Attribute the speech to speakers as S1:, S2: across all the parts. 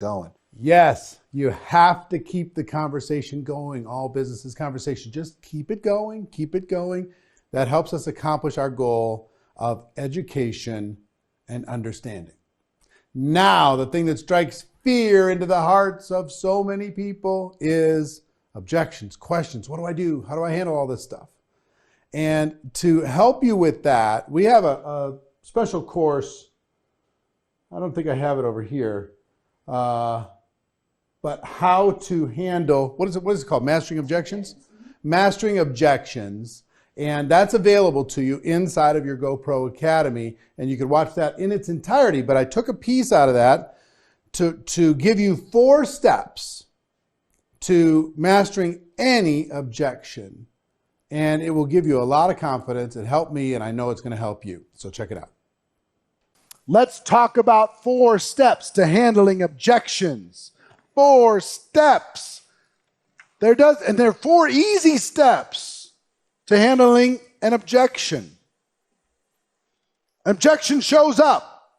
S1: going. Yes, you have to keep the conversation going. All businesses conversation, just keep it going, keep it going. That helps us accomplish our goal of education and understanding. Now, the thing that strikes fear into the hearts of so many people is objections, questions. What do I do? How do I handle all this stuff? And to help you with that, we have a special course. I don't think I have it over here. But how to handle, what is it called? Mastering Objections? Mastering Objections. And that's available to you inside of your GoPro Academy. And you can watch that in its entirety. But I took a piece out of that to give you 4 steps to mastering any objection. And it will give you a lot of confidence. It helped me, and I know it's going to help you. So check it out. Let's talk about 4 steps to handling objections. 4 steps. There are 4 easy steps to handling an objection. Objection shows up.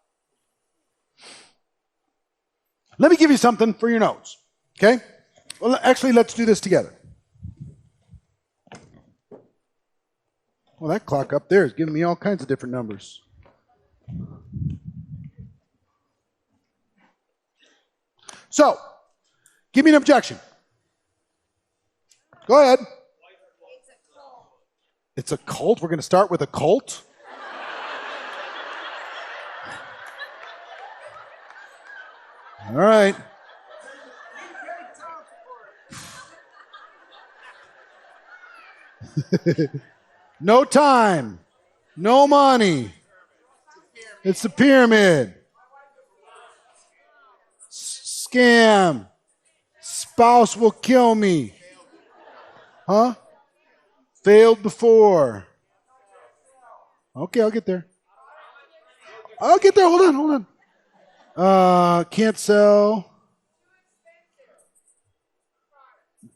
S1: Let me give you something for your notes. Okay? Well, actually, let's do this together. Well, that clock up there is giving me all kinds of different numbers. So, give me an objection. Go ahead. It's a cult? We're going to start with a cult? All right. No time. No money. It's a pyramid. Scam. Spouse will kill me. Huh? Failed before. Okay, I'll get there. Hold on. Can't sell.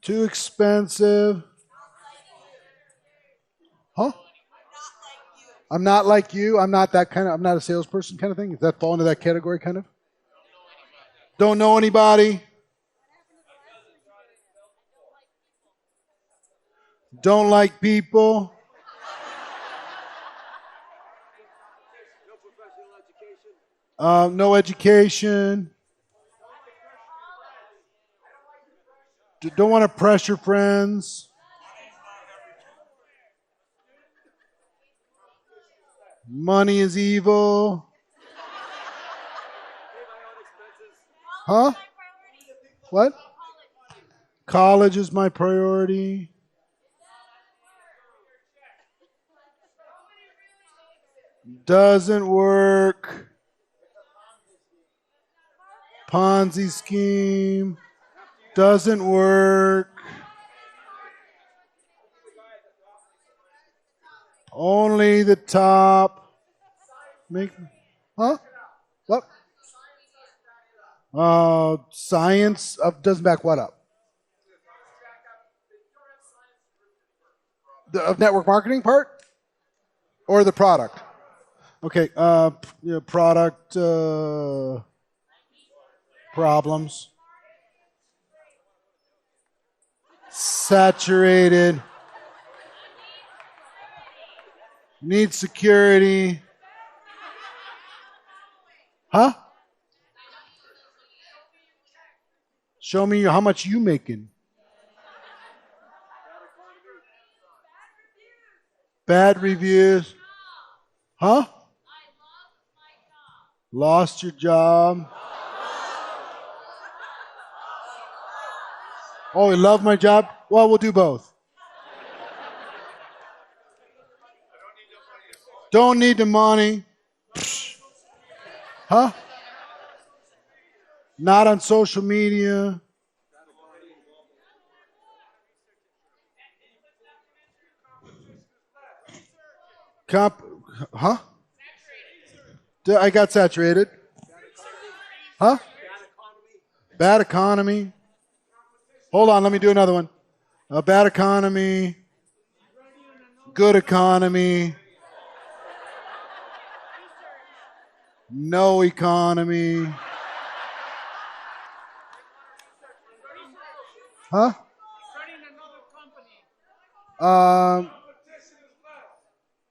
S1: Too expensive. Huh? I'm not like you. I'm not that kind of, I'm not a salesperson kind of thing. Does that fall into that category kind of? Don't know anybody. Don't like people. No education. Don't want to pressure friends. Money is evil. Huh? What? College is my priority. Doesn't work. Ponzi scheme. Doesn't work. Only the top. Huh? What? Science doesn't back what up? The network marketing part? Or the product? Okay, product problems. Saturated. Need security. Huh? Show me how much you making. Bad reviews. Huh? Lost your job. Oh, you love my job? Well, we'll do both. Don't need the money. Huh? Not on social media. Huh? I got saturated. Huh? Bad economy. Hold on, let me do another one. Bad economy. Good economy. No economy.
S2: Huh?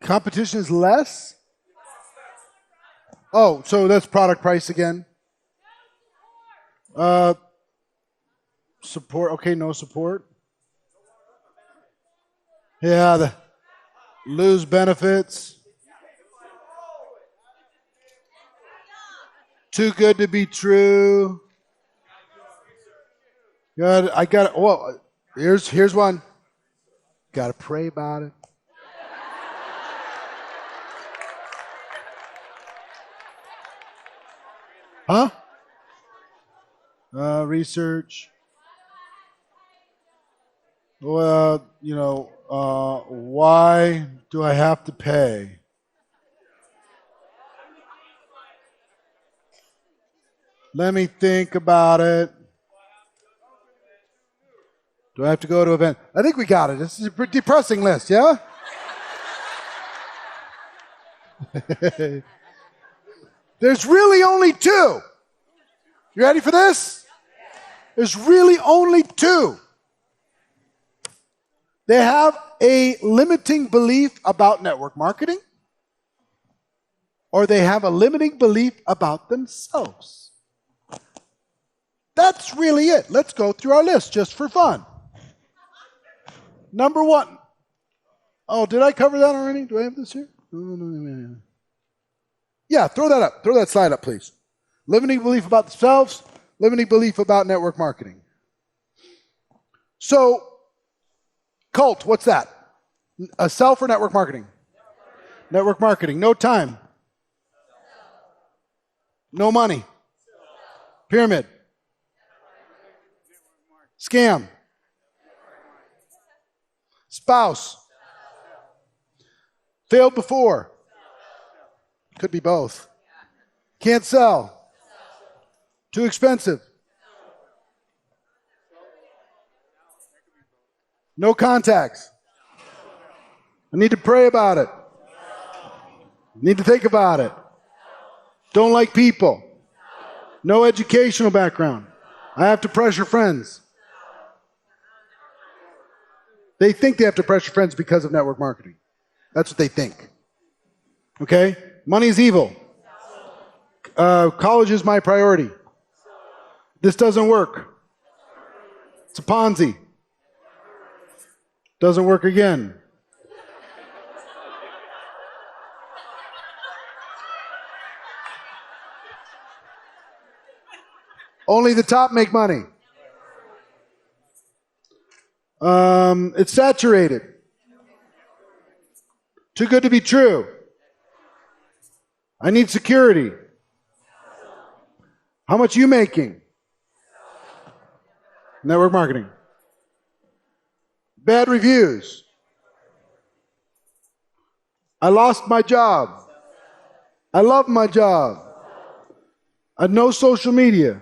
S2: Competition is less? Oh, so that's product price again? Support. Okay, no support. Yeah, lose benefits. Too good to be true. God, I got. Well, here's one. Got to pray about it. Huh? Research. Well, why do I have to pay? Let me think about it. Do I have to go to an event? I think we got it. This is a pretty depressing list, yeah? There's really only two. You ready for this? There's really only two. They have a limiting belief about network marketing, or they have a limiting belief about themselves. That's really it. Let's go through our list just for fun. Number one. Oh, did I cover that already? Do I have this here? No. Yeah, throw that up. Throw that slide up, please. Limiting belief about themselves, limiting belief about network marketing. So, cult, what's that? A self or network marketing? Network marketing. No time. No money. Pyramid. Scam. Spouse. Failed before. Could be both. Can't sell. Too expensive. No contacts. I need to pray about it. Need to think about it. Don't like people. No educational background. I have to pressure friends. They think they have to pressure friends because of network marketing. That's what they think. Okay? Money is evil. College is my priority. This doesn't work. It's a Ponzi. Doesn't work again. Only the top make money. It's saturated. Too good to be true. I need security. How much are you making? Network marketing. Bad reviews. I lost my job. I love my job. No social media.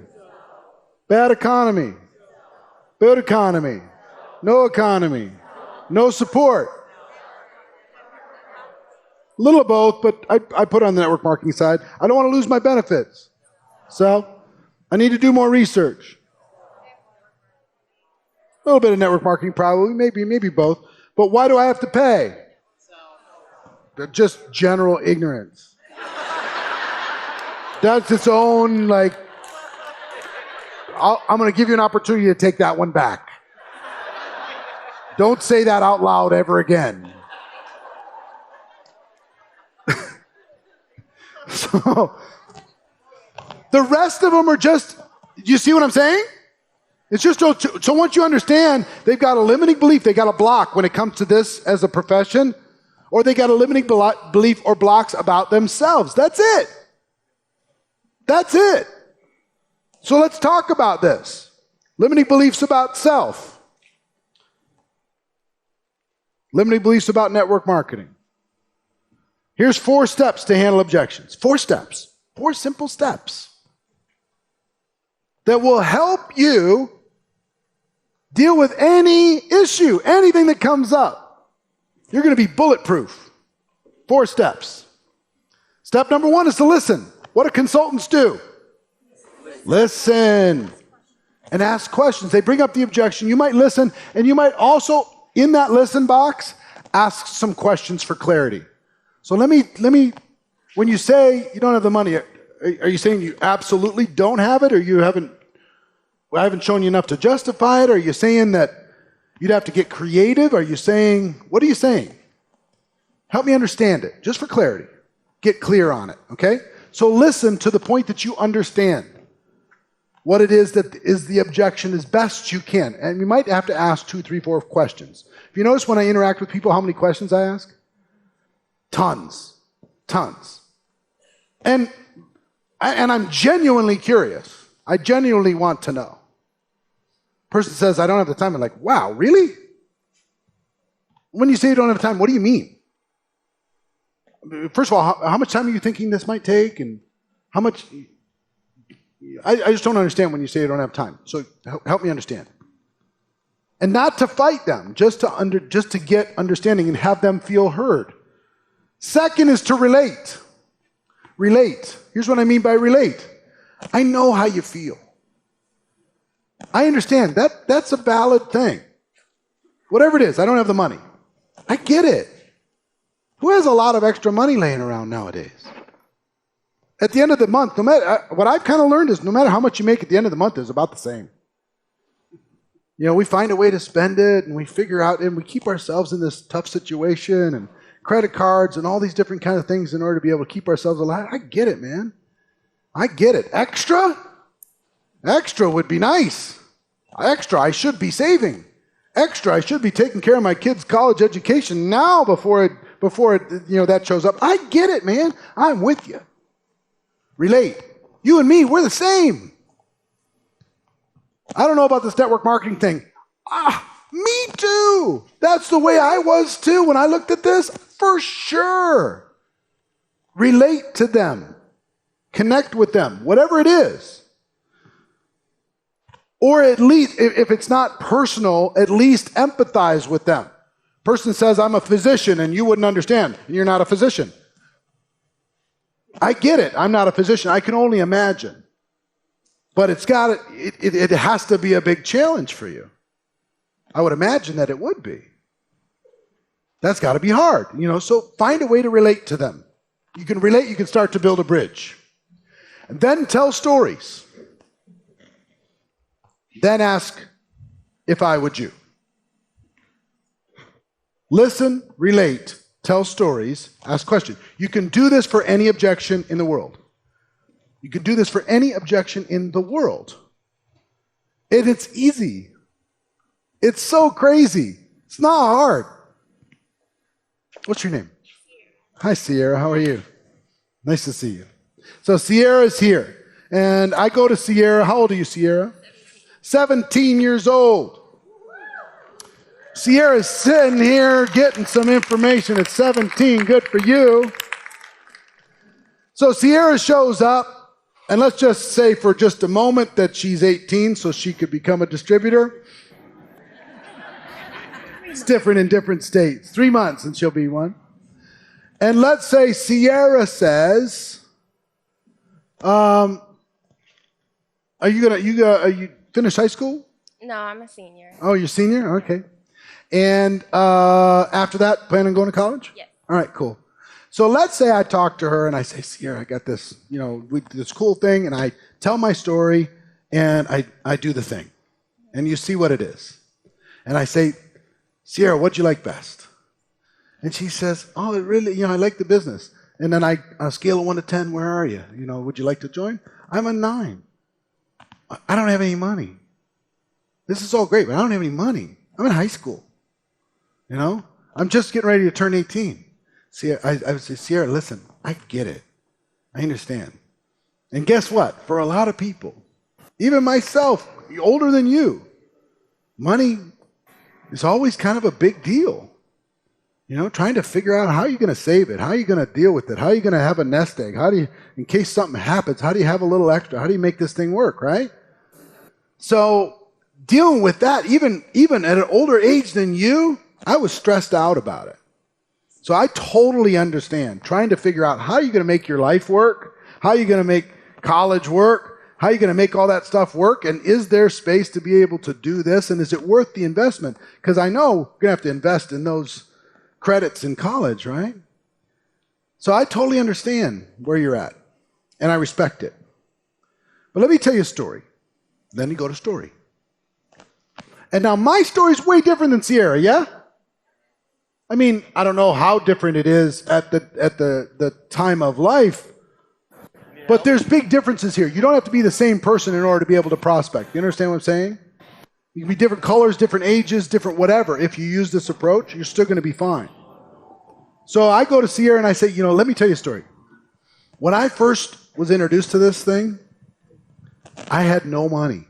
S2: Bad economy. Good economy. No economy. No support. A little of both, but I put on the network marketing side. I don't want to lose my benefits. So I need to do more research. A little bit of network marketing probably, maybe both. But why do I have to pay? Just general ignorance. That's its own, I'm going to give you an opportunity to take that one back. Don't say that out loud ever again. So, the rest of them are just, you see what I'm saying? It's just, so once you understand, they've got a limiting belief, they got a block when it comes to this as a profession, or they got a limiting belief or blocks about themselves. That's it. That's it. So let's talk about this. Limiting beliefs about self. Limiting beliefs about network marketing. Here's 4 steps to handle objections. 4 steps. 4 simple steps that will help you deal with any issue, anything that comes up. You're going to be bulletproof. 4 steps. Step number 1 is to listen. What do consultants do? Listen. and ask questions. They bring up the objection. You might listen, and you might also, in that listen box, ask some questions for clarity. So let me, when you say you don't have the money, are you saying you absolutely don't have it, or I haven't shown you enough to justify it? Or are you saying that you'd have to get creative? Are you saying, what are you saying? Help me understand it, just for clarity. Get clear on it, okay? So listen to the point that you understand what it is that is the objection as best you can. And you might have to ask 2, 3, 4 questions. If you notice when I interact with people, how many questions I ask? Tons. And I'm genuinely curious. I genuinely want to know. Person says, I don't have the time. I'm like, wow, really? When you say you don't have time, what do you mean? First of all, how much time are you thinking this might take? And how much? I just don't understand when you say you don't have time. So help me understand. And not to fight them, just to get understanding and have them feel heard. Second is to relate. Relate. Here's what I mean by relate. I know how you feel. I understand. That's a valid thing. Whatever it is, I don't have the money. I get it. Who has a lot of extra money laying around nowadays? At the end of the month, what I've kind of learned is no matter how much you make at the end of the month, it's about the same. We find a way to spend it, and we figure out, and we keep ourselves in this tough situation, and credit cards, and all these different kind of things in order to be able to keep ourselves alive. I get it, man. I get it. Extra would be nice. Extra, I should be saving. Extra, I should be taking care of my kids' college education now before that shows up. I get it, man. I'm with you. Relate. You and me, we're the same. I don't know about this network marketing thing. Me too. That's the way I was too when I looked at this. For sure. Relate to them. Connect with them. Whatever it is. Or at least, if it's not personal, at least empathize with them. Person says, I'm a physician, and you wouldn't understand. And you're not a physician. I get it. I'm not a physician. I can only imagine. But it has to be a big challenge for you. I would imagine that it would be. That's got to be hard. So find a way to relate to them. You can relate, you can start to build a bridge. And then tell stories. Then ask, if I would you. Listen, relate, tell stories, ask questions. You can do this for any objection in the world. You can do this for any objection in the world. And it's easy. It's so crazy. It's not hard. What's your name? Hi, Sierra. How are you? Nice to see you. So Sierra's here. And I go to Sierra. How old are you, Sierra? 17 years old. Sierra's sitting here getting some information at 17. Good for you. So Sierra shows up, and let's just say for just a moment that she's 18 so she could become a distributor. It's different in different states. 3 months and she'll be one. And let's say Sierra says, are you finished high school?
S3: No, I'm a senior.
S2: Oh, you're a senior? Okay. And after that, plan on going to college?
S3: Yes.
S2: All right, cool. So let's say I talk to her and I say, Sierra, I got this, this cool thing, and I tell my story and I do the thing. And you see what it is. And I say, Sierra, what'd you like best? And she says, oh, it really, I like the business. And then on a scale of 1 to 10, where are you? Would you like to join? I'm a 9. I don't have any money. This is all great, but I don't have any money. I'm in high school. I'm just getting ready to turn 18. Sierra, I would say, Sierra, listen, I get it. I understand. And guess what? For a lot of people, even myself, older than you, money is always kind of a big deal. Trying to figure out how you're going to save it, how you're going to deal with it, how you're going to have a nest egg, in case something happens, how do you have a little extra? How do you make this thing work, right? So dealing with that, even at an older age than you, I was stressed out about it. So I totally understand trying to figure out how you're going to make your life work, how you're going to make college work, How are you going to make all that stuff work? And is there space to be able to do this? And is it worth the investment? Because I know we're going to have to invest in those credits in college, right? So I totally understand where you're at, and I respect it. But let me tell you a story. Then you go to story. And now my story is way different than Sierra, yeah? I mean, I don't know how different it is at the time of life, but there's big differences here. You don't have to be the same person in order to be able to prospect. You understand what I'm saying? You can be different colors, different ages, different whatever. If you use this approach, you're still going to be fine. So I go to Sierra and I say, let me tell you a story. When I first was introduced to this thing, I had no money.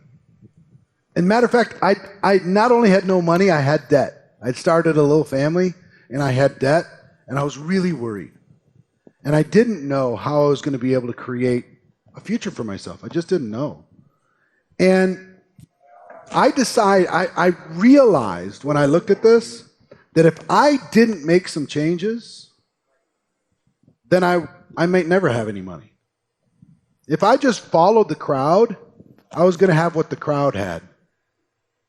S2: And matter of fact, I not only had no money, I had debt. I'd started a little family, and I had debt, and I was really worried. And I didn't know how I was going to be able to create a future for myself. I just didn't know. And I realized when I looked at this, that if I didn't make some changes, then I might never have any money. If I just followed the crowd, I was going to have what the crowd had.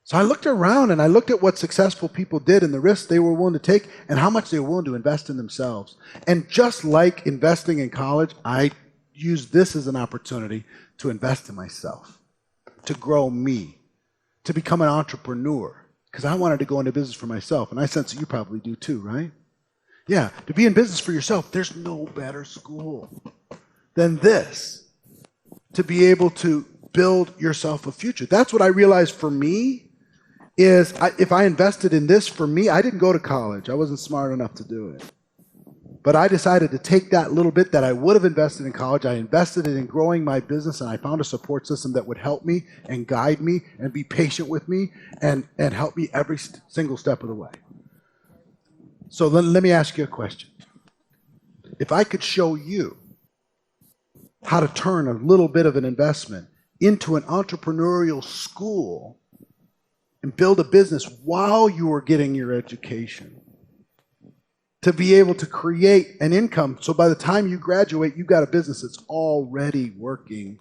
S2: So I looked around and I looked at what successful people did and the risks they were willing to take and how much they were willing to invest in themselves. And just like investing in college, I used this as an opportunity to invest in myself, to grow me, to become an entrepreneur, because I wanted to go into business for myself. And I sense that you probably do too, right? Yeah, to be in business for yourself, there's no better school than this, to be able to build yourself a future. That's what I realized for me is if I invested in this for me, I didn't go to college. I wasn't smart enough to do it. But I decided to take that little bit that I would have invested in college. I invested it in growing my business, and I found a support system that would help me and guide me and be patient with me and help me every single step of the way. So let me ask you a question. If I could show you how to turn a little bit of an investment into an entrepreneurial school and build a business while you were getting your education, to be able to create an income so by the time you graduate, you've got a business that's already working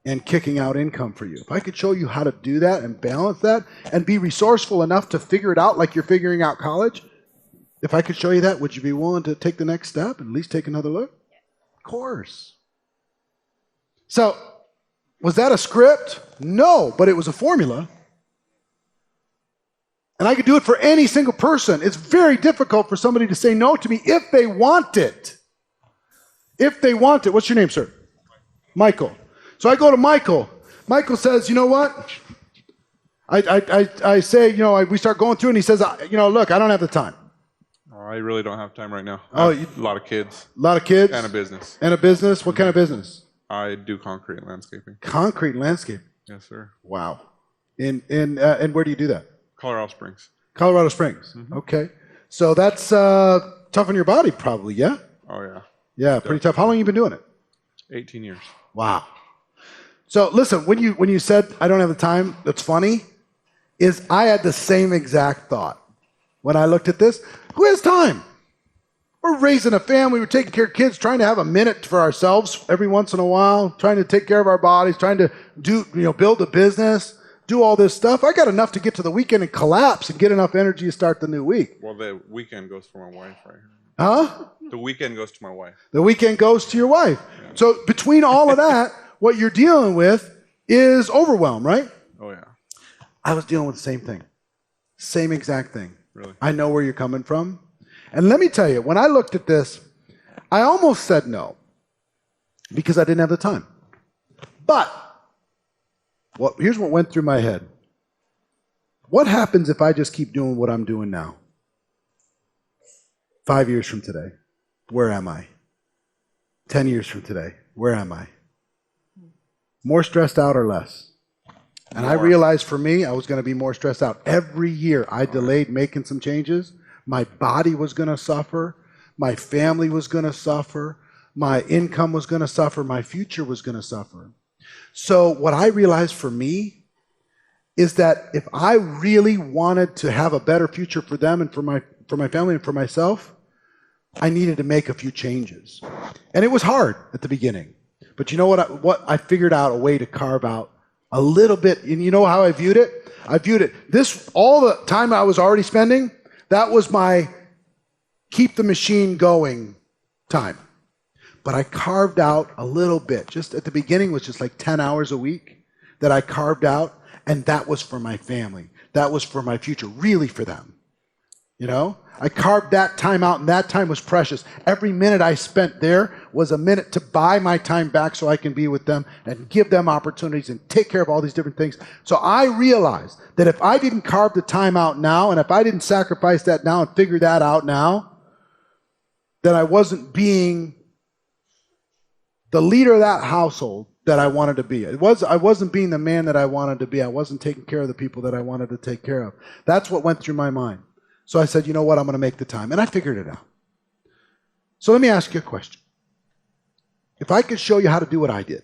S2: and kicking out income for you. If I could show you how to do that and balance that and be resourceful enough to figure it out like you're figuring out college, if I could show you that, would you be willing to take the next step and at least take another look? Of course. So, was that a script? No, but it was a formula. And I could do it for any single person. It's very difficult for somebody to say no to me if they want it. If they want it. What's your name, sir? Michael. So I go to Michael. Michael says, you know what? I say, we start going through and he says, look, I don't have the time.
S3: I really don't have time right now.
S2: Oh,
S3: a lot of kids.
S2: A lot of kids?
S3: And a business.
S2: And a business? What kind of business?
S3: I do concrete and landscaping. Concrete
S2: and landscaping?
S3: Yes, sir.
S2: Wow. And where do you do that?
S3: Colorado Springs.
S2: Colorado Springs. Mm-hmm. Okay. So that's tough on your body probably, yeah?
S3: Oh, yeah.
S2: Yeah, pretty tough. How long have you been doing it?
S3: 18 years.
S2: Wow. So listen, when you said, I don't have the time, that's funny, is I had the same exact thought. When I looked at this, who has time? We're raising a family, we're taking care of kids, trying to have a minute for ourselves every once in a while, trying to take care of our bodies, trying to build a business, do all this stuff. I got enough to get to the weekend and collapse and get enough energy to start the new week.
S3: Well, the weekend goes for my wife right here.
S2: Huh?
S3: The weekend goes to my wife.
S2: The weekend goes to your wife. Yeah. So between all of that, what you're dealing with is overwhelm, right?
S3: Oh, yeah.
S2: I was dealing with the same thing. Same exact thing.
S3: Really?
S2: I know where you're coming from. And let me tell you, when I looked at this, I almost said no because I didn't have the time. But here's what went through my head. What happens if I just keep doing what I'm doing now? 5 years from today, where am I? 10 years from today, where am I? More stressed out or less? And I realized for me, I was going to be more stressed out. Every year I delayed making some changes. My body was going to suffer. My family was going to suffer. My income was going to suffer. My future was going to suffer. So what I realized for me is that if I really wanted to have a better future for them and for my family and for myself, I needed to make a few changes. And it was hard at the beginning. But you know what I figured out a way to carve out a little bit. And you know how I viewed it? I viewed it, all the time I was already spending, that was my keep the machine going time. But I carved out a little bit. Just at the beginning was just like 10 hours a week that I carved out, and that was for my family. That was for my future, really for them. You know? I carved that time out, and that time was precious. Every minute I spent there was a minute to buy my time back so I can be with them and give them opportunities and take care of all these different things. So I realized that if I didn't carve the time out now, and if I didn't sacrifice that now and figure that out now, that I wasn't being the leader of that household that I wanted to be. I wasn't being the man that I wanted to be. I wasn't taking care of the people that I wanted to take care of. That's what went through my mind. So I said, you know what, I'm going to make the time. And I figured it out. So let me ask you a question. If I could show you how to do what I did,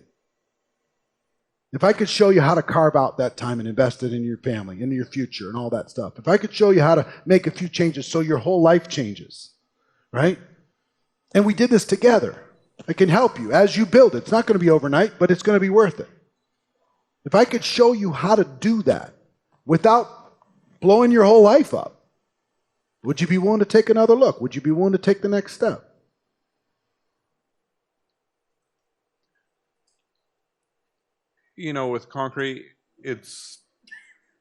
S2: if I could show you how to carve out that time and invest it in your family, in your future, and all that stuff, if I could show you how to make a few changes so your whole life changes, right? And we did this together. I can help you as you build it. It's not going to be overnight, but it's going to be worth it. If I could show you how to do that without blowing your whole life up, would you be willing to take another look? Would you be willing to take the next step?
S3: You know, with concrete, it's,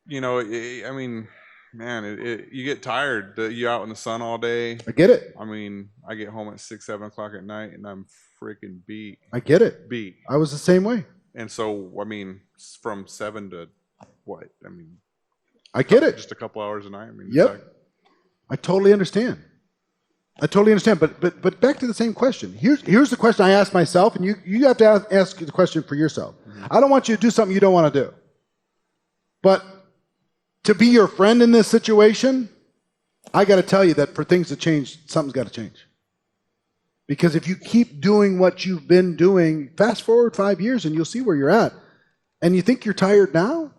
S3: you know, I mean, man, you get tired. You're out in the sun all day.
S2: I get it.
S3: I mean, I get home at 6, 7 o'clock at night, and I'm freaking beat.
S2: I get it.
S3: Beat.
S2: I was the same way.
S3: And so, I mean, from 7 to what? I mean,
S2: I get it.
S3: Just a couple hours a night. I mean,
S2: yep. I totally understand. I totally understand. But back to the same question. Here's the question I asked myself, and you have to ask the question for yourself. Mm-hmm. I don't want you to do something you don't want to do. But to be your friend in this situation, I got to tell you that for things to change, something's got to change. Because if you keep doing what you've been doing, fast forward 5 years and you'll see where you're at. And you think you're tired now?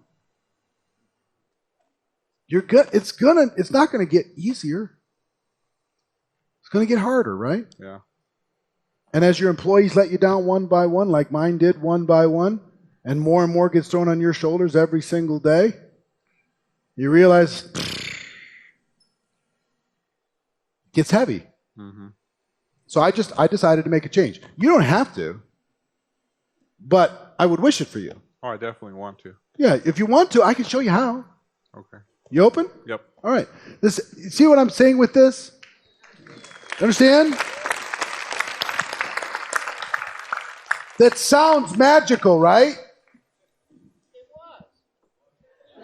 S2: You're good. It's not going to get easier. It's going to get harder, right?
S3: Yeah.
S2: And as your employees let you down one by one, like mine did one by one, and more gets thrown on your shoulders every single day, you realize it gets heavy. Mm-hmm. So I decided to make a change. You don't have to, but I would wish it for you.
S3: Oh, I definitely want to.
S2: Yeah, if you want to, I can show you how.
S3: Okay.
S2: You open?
S3: Yep.
S2: All right. See what I'm saying with this? Understand? That sounds magical, right?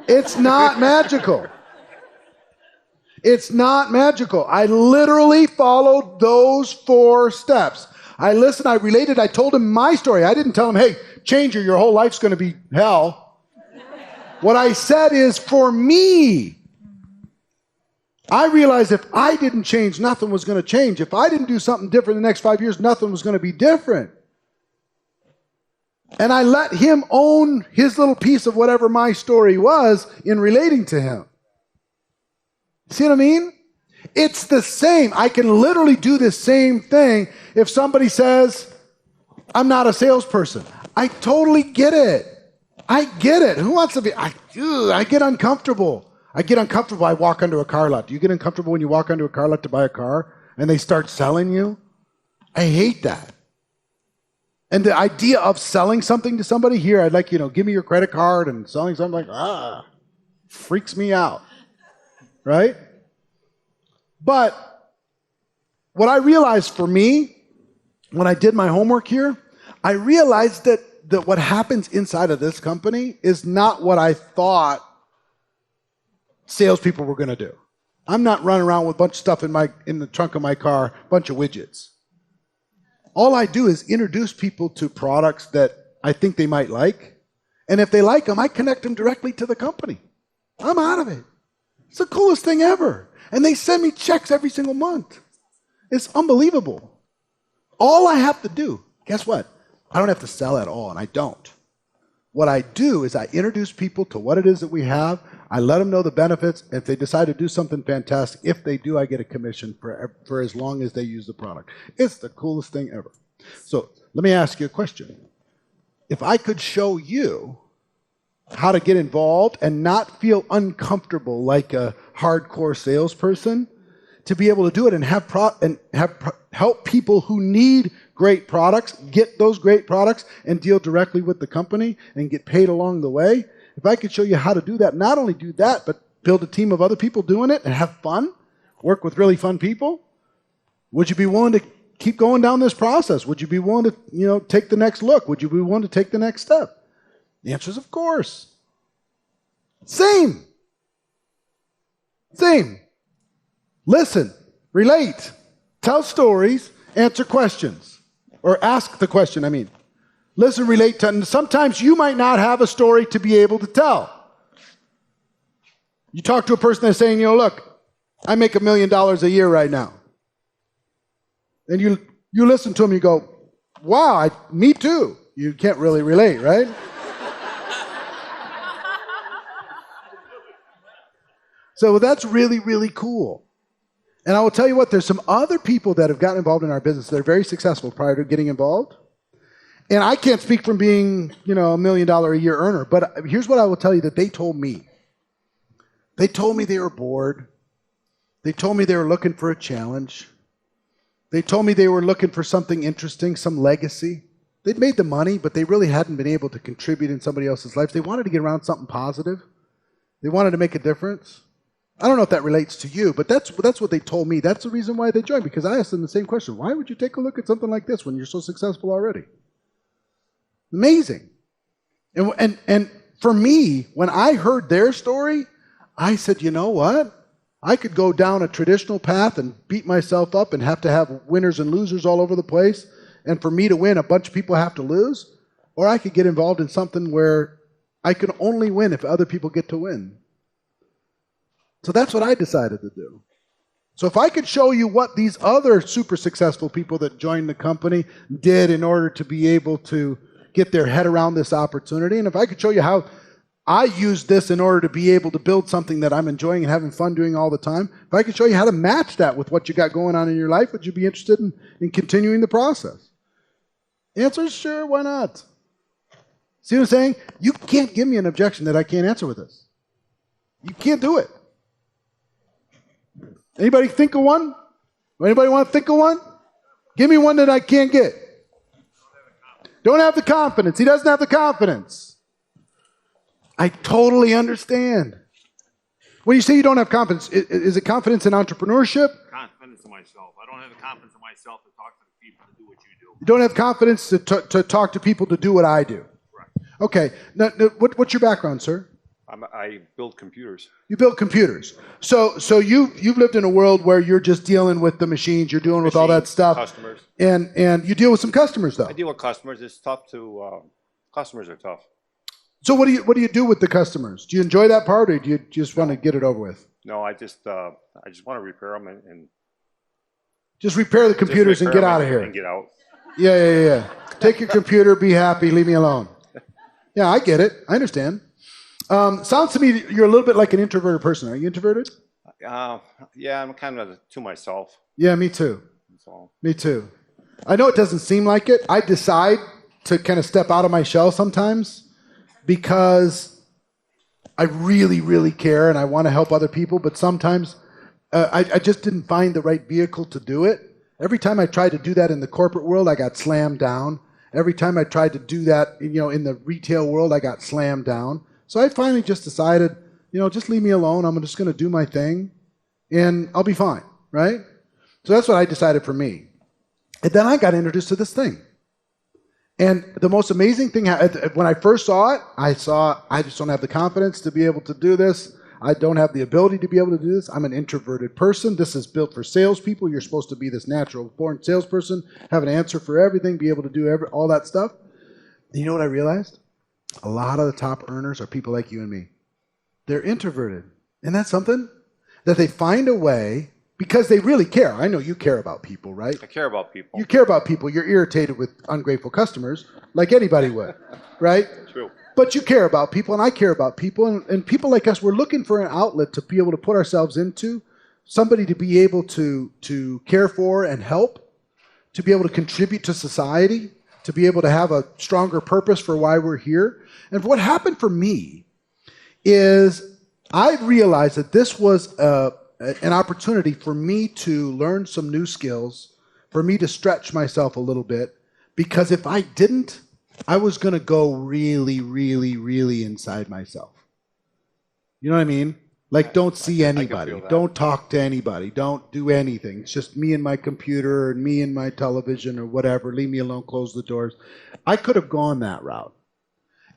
S2: It's not magical. It's not magical. I literally followed those 4 steps. I listened, I related, I told him my story. I didn't tell him, hey, changer, your whole life's going to be hell. What I said is, for me, I realized if I didn't change, nothing was going to change. If I didn't do something different in the next 5 years, nothing was going to be different. And I let him own his little piece of whatever my story was in relating to him. See what I mean? It's the same. I can literally do the same thing if somebody says, I'm not a salesperson. I totally get it. I get it. Who wants to be? I get uncomfortable. I walk onto a car lot. Do you get uncomfortable when you walk onto a car lot to buy a car and they start selling you? I hate that. And the idea of selling something to somebody, here, I'd like, give me your credit card, and selling something, freaks me out. Right? But what I realized for me, when I did my homework here, I realized that what happens inside of this company is not what I thought salespeople were going to do. I'm not running around with a bunch of stuff in the trunk of my car, a bunch of widgets. All I do is introduce people to products that I think they might like. And if they like them, I connect them directly to the company. I'm out of it. It's the coolest thing ever. And they send me checks every single month. It's unbelievable. All I have to do, guess what? I don't have to sell at all, and I don't. What I do is I introduce people to what it is that we have. I let them know the benefits. If they decide to do something fantastic, if they do, I get a commission for as long as they use the product. It's the coolest thing ever. So let me ask you a question. If I could show you how to get involved and not feel uncomfortable like a hardcore salesperson, to be able to do it and help people who need great products get those great products and deal directly with the company and get paid along the way. If I could show you how to do that, not only do that, but build a team of other people doing it and have fun, work with really fun people, would you be willing to keep going down this process? Would you be willing to, take the next look? Would you be willing to take the next step? The answer is of course. Same. Listen, relate, tell stories, answer questions, or ask the question, Listen, relate, and sometimes you might not have a story to be able to tell. You talk to a person that's saying, look, I make $1 million a year right now. And you listen to them, you go, wow, me too. You can't really relate, right? So that's really, really cool. And I will tell you what, there's some other people that have gotten involved in our business that are very successful prior to getting involved. And I can't speak from being, $1 million a year earner, but here's what I will tell you that they told me. They told me they were bored. They told me they were looking for a challenge. They told me they were looking for something interesting, some legacy. They'd made the money, but they really hadn't been able to contribute in somebody else's life. They wanted to get around something positive. They wanted to make a difference. I don't know if that relates to you, but that's what they told me. That's the reason why they joined, because I asked them the same question. Why would you take a look at something like this when you're so successful already? Amazing. And for me, when I heard their story, I said, you know what? I could go down a traditional path and beat myself up and have to have winners and losers all over the place. And for me to win, a bunch of people have to lose. Or I could get involved in something where I can only win if other people get to win. So that's what I decided to do. So if I could show you what these other super successful people that joined the company did in order to be able to get their head around this opportunity, and if I could show you how I used this in order to be able to build something that I'm enjoying and having fun doing all the time, if I could show you how to match that with what you got going on in your life, would you be interested in continuing the process? The answer is sure, why not? See what I'm saying? You can't give me an objection that I can't answer with this. You can't do it. Anybody think of one? Anybody want to think of one? Give me one that I can't get. Don't have the confidence. He doesn't have the confidence. I totally understand. When you say you don't have confidence, is it confidence in entrepreneurship?
S4: Confidence in myself. I don't have the confidence in myself to talk to the people to do what you do.
S2: You don't have confidence to talk to people to do what I do.
S4: Right.
S2: Okay. Now, what's your background, sir?
S4: I build computers.
S2: You build computers. So you've lived in a world where you're just dealing with the machines, you're dealing with all that stuff.
S4: Customers.
S2: And you deal with some customers, though.
S4: I deal with customers. It's tough to, customers are tough.
S2: So what do you do with the customers? Do you enjoy that part, or do you just want to get it over with?
S4: No, I just want to repair them and
S2: just repair the computers and get out of here.
S4: And get out.
S2: Yeah. Take your computer, be happy, leave me alone. Yeah, I get it. I understand. Sounds to me you're a little bit like an introverted person. Are you introverted?
S4: Yeah, I'm kind of to myself.
S2: Yeah, me too.
S4: So.
S2: Me too. I know it doesn't seem like it. I decide to kind of step out of my shell sometimes because I really, really care and I want to help other people, but sometimes I just didn't find the right vehicle to do it. Every time I tried to do that in the corporate world, I got slammed down. Every time I tried to do that, in the retail world, I got slammed down. So I finally just decided, just leave me alone. I'm just going to do my thing, and I'll be fine, right? So that's what I decided for me. And then I got introduced to this thing. And the most amazing thing, when I first saw it, I just don't have the confidence to be able to do this. I don't have the ability to be able to do this. I'm an introverted person. This is built for salespeople. You're supposed to be this natural-born salesperson, have an answer for everything, be able to do all that stuff. And you know what I realized? A lot of the top earners are people like you and me. They're introverted. Isn't that something? That they find a way, because they really care. I know you care about people, right?
S4: I care about people.
S2: You care about people. You're irritated with ungrateful customers, like anybody would, right?
S4: True.
S2: But you care about people, and I care about people. And people like us, we're looking for an outlet to be able to put ourselves into, somebody to be able to care for and help. to be able to contribute to society, to be able to have a stronger purpose for why we're here. And what happened for me is I realized that this was an opportunity for me to learn some new skills, for me to stretch myself a little bit, because if I didn't, I was going to go really, really, really inside myself. You know what I mean? Like, don't see anybody, don't talk to anybody, don't do anything. It's just me and my computer and me and my television or whatever. Leave me alone, close the doors. I could have gone that route.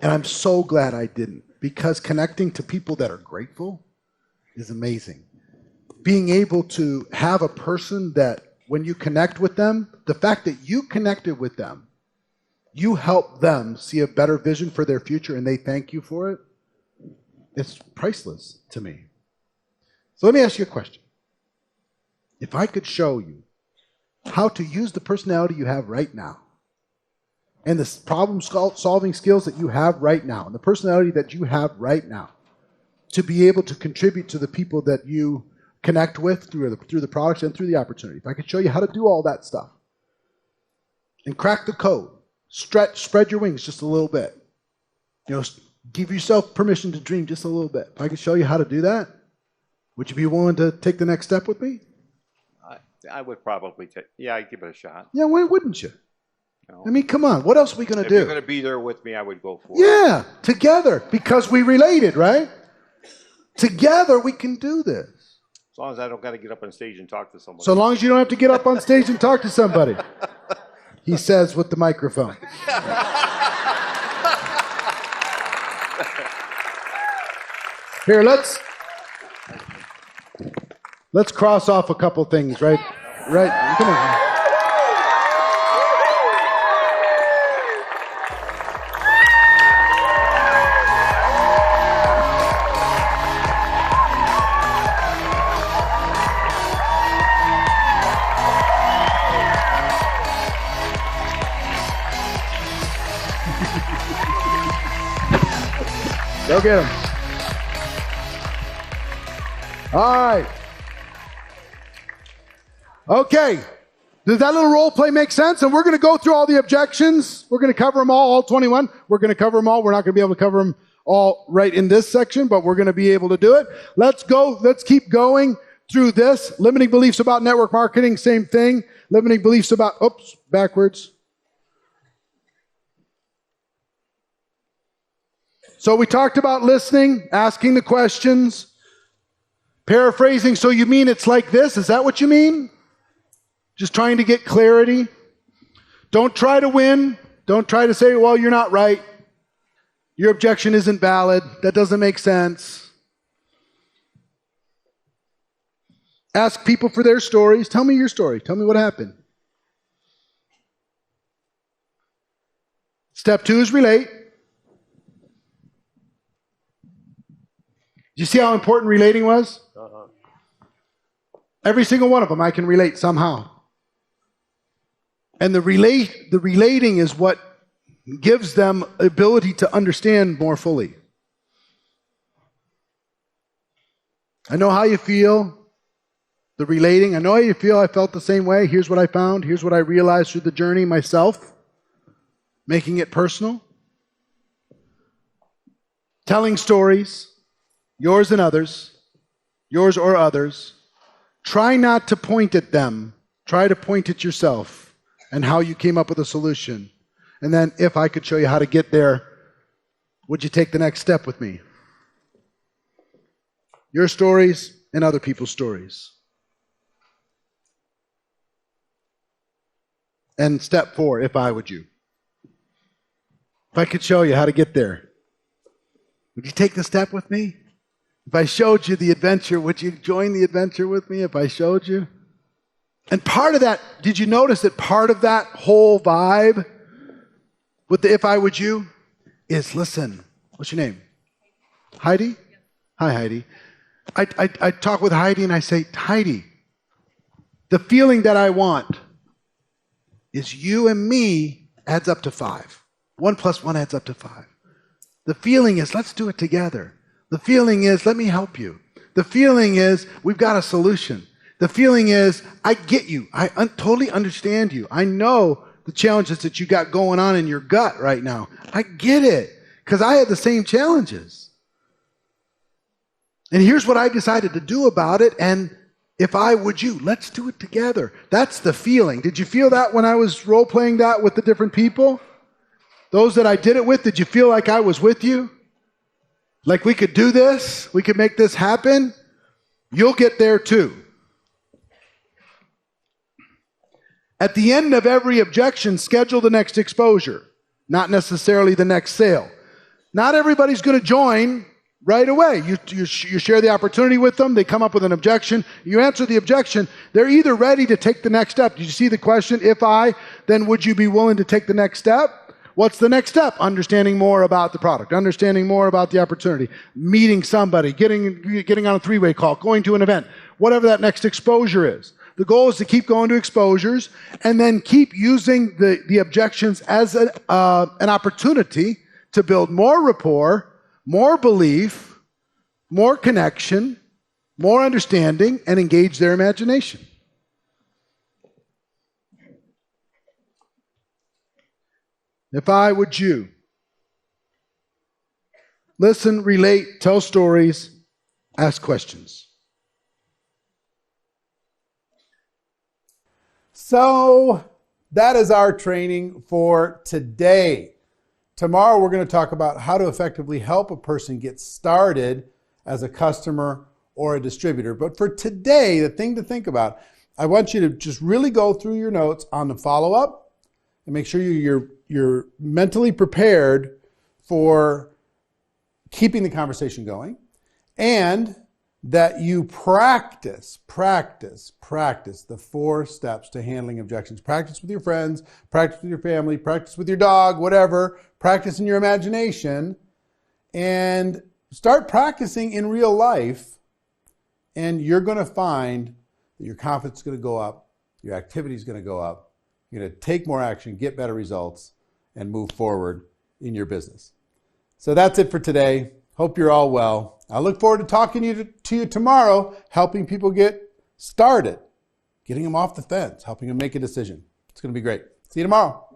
S2: And I'm so glad I didn't, because connecting to people that are grateful is amazing. Being able to have a person that when you connect with them, the fact that you connected with them, you help them see a better vision for their future and they thank you for it, it's priceless to me. So let me ask you a question. If I could show you how to use the personality you have right now and the problem-solving skills that you have right now and the personality that you have right now to be able to contribute to the people that you connect with through the products and through the opportunity, if I could show you how to do all that stuff and crack the code, spread your wings just a little bit, give yourself permission to dream just a little bit. If I could show you how to do that, would you be willing to take the next step with me?
S5: I would probably I'd give it a shot.
S2: Yeah, why wouldn't you?
S5: No.
S2: I mean, come on. What else are we going to do?
S5: If you're going to be there with me, I would go for it.
S2: Yeah, together, because we related, right? Together, we can do this.
S5: As long as I don't got to get up on stage and talk to somebody.
S2: So long as you don't have to get up on stage and talk to somebody. He says with the microphone. Here, let's cross off a couple things, right? Right, come on. Go get him. All right. Okay. Does that little role play make sense? And we're going to go through all the objections. We're going to cover them all 21. We're going to cover them all. We're not going to be able to cover them all right in this section, but we're going to be able to do it. Let's go. Let's keep going through this. Limiting beliefs about network marketing, same thing. Limiting beliefs about, backwards. So we talked about listening, asking the questions, paraphrasing. So you mean it's like this? Is that what you mean? Just trying to get clarity. Don't try to win. Don't try to say, well, you're not right. Your objection isn't valid. That doesn't make sense. Ask people for their stories. Tell me your story. Tell me what happened. Step 2 is relate. Do you see how important relating was? Every single one of them I can relate somehow. And the relating is what gives them ability to understand more fully. I know how you feel. The relating, I know how you feel. I felt the same way. Here's what I found. Here's what I realized through the journey myself. Making it personal. Telling stories. Yours and others. Yours or others. Try not to point at them. Try to point at yourself and how you came up with a solution. And then if I could show you how to get there, would you take the next step with me? Your stories and other people's stories. And step 4, if I would you. If I could show you how to get there, would you take the step with me? If I showed you the adventure, would you join the adventure with me if I showed you? And part of that, did you notice that part of that whole vibe with the if I would you is, listen, what's your name? Heidi? Hi, Heidi. I talk with Heidi and I say, Heidi, the feeling that I want is you and me adds up to 5. 1 plus 1 adds up to 5. The feeling is, let's do it together. The feeling is, let me help you. The feeling is, we've got a solution. The feeling is, I get you. I totally understand you. I know the challenges that you got going on in your gut right now. I get it, because I had the same challenges. And here's what I decided to do about it, and if I would you, let's do it together. That's the feeling. Did you feel that when I was role-playing that with the different people? Those that I did it with, did you feel like I was with you? Like we could do this? We could make this happen? You'll get there too. At the end of every objection, schedule the next exposure, not necessarily the next sale. Not everybody's going to join right away. You share the opportunity with them. They come up with an objection. You answer the objection. They're either ready to take the next step. Did you see the question? If I, then would you be willing to take the next step? What's the next step? Understanding more about the product, understanding more about the opportunity, meeting somebody, getting on a three-way call, going to an event, whatever that next exposure is. The goal is to keep going to exposures and then keep using the objections as an opportunity to build more rapport, more belief, more connection, more understanding, and engage their imagination. If I would you. Listen, relate, tell stories, ask questions.
S1: So that is our training for today. Tomorrow we're going to talk about how to effectively help a person get started as a customer or a distributor. But for today, the thing to think about, I want you to just really go through your notes on the follow-up and make sure you're mentally prepared for keeping the conversation going, and that you practice the 4 steps to handling objections. Practice with your friends, practice with your family, practice with your dog, whatever. Practice in your imagination, and start practicing in real life, and you're going to find that your confidence is going to go up, your activity is going to go up, you're going to take more action, get better results, and move forward in your business. So that's it for today. Hope you're all well. I look forward to talking to you tomorrow, helping people get started, getting them off the fence, helping them make a decision. It's going to be great. See you tomorrow.